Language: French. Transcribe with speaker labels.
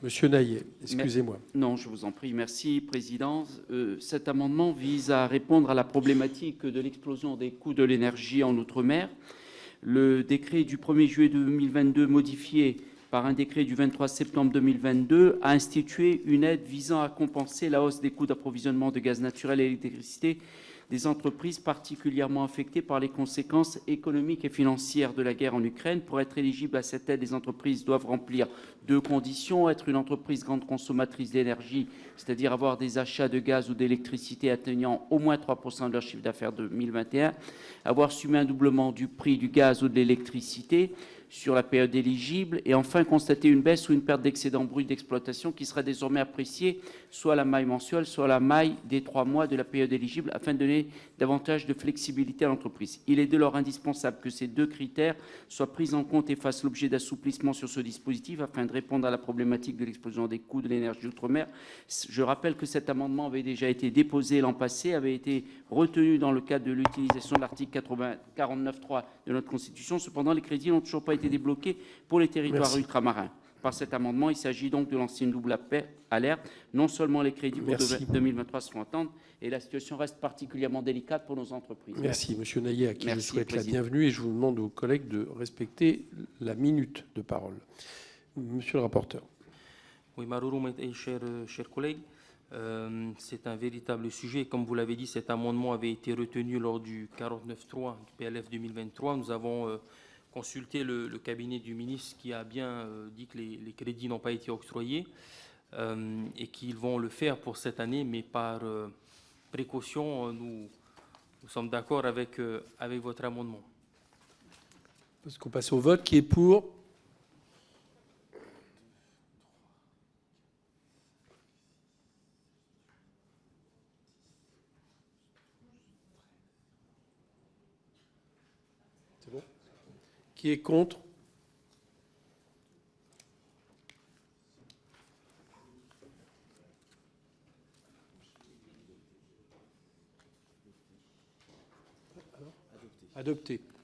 Speaker 1: Monsieur Naillet, excusez-moi.
Speaker 2: Non, je vous en prie. Merci, Président. Cet amendement vise à répondre à la problématique de l'explosion des coûts de l'énergie en Outre-mer. Le décret du 1er juillet 2022, modifié par un décret du 23 septembre 2022, a institué une aide visant à compenser la hausse des coûts d'approvisionnement de gaz naturel et d'électricité des entreprises particulièrement affectées par les conséquences économiques et financières de la guerre en Ukraine. Pour être éligible à cette aide, les entreprises doivent remplir deux conditions: être une entreprise grande consommatrice d'énergie, c'est-à-dire avoir des achats de gaz ou d'électricité atteignant au moins 3% de leur chiffre d'affaires de 2021, avoir subi un doublement du prix du gaz ou de l'électricité sur la période éligible, et enfin constater une baisse ou une perte d'excédent brut d'exploitation qui sera désormais appréciée soit à la maille mensuelle, soit à la maille des 3 mois de la période éligible, afin de donner davantage de flexibilité à l'entreprise. Il est dès lors indispensable que ces deux critères soient pris en compte et fassent l'objet d'assouplissements sur ce dispositif afin de répondre à la problématique de l'explosion des coûts de l'énergie outre-mer. Je rappelle que cet amendement avait déjà été déposé l'an passé, avait été retenu dans le cadre de l'utilisation de l'article 49.3 de notre Constitution. Cependant, les crédits n'ont toujours pas été débloqués pour les territoires ultramarins. Par cet amendement, il s'agit donc de lancer une double alerte. Non seulement les crédits pour 2023 seront attendus, et la situation reste particulièrement délicate pour nos entreprises.
Speaker 1: Merci, Monsieur Naillet, à qui je souhaite la
Speaker 2: Président.
Speaker 1: bienvenue, et je vous demande aux collègues de respecter la minute de parole. Monsieur le rapporteur.
Speaker 3: Oui, Marouroum et chers collègues, c'est un véritable sujet. Comme vous l'avez dit, cet amendement avait été retenu lors du 49.3 du PLF 2023. Nous avons consulté le cabinet du ministre qui a bien dit que les crédits n'ont pas été octroyés et qu'ils vont le faire pour cette année, mais par précaution, nous sommes d'accord avec votre amendement.
Speaker 1: Parce qu'on passe au vote, qui est pour? C'est bon? Qui est contre? Adopté.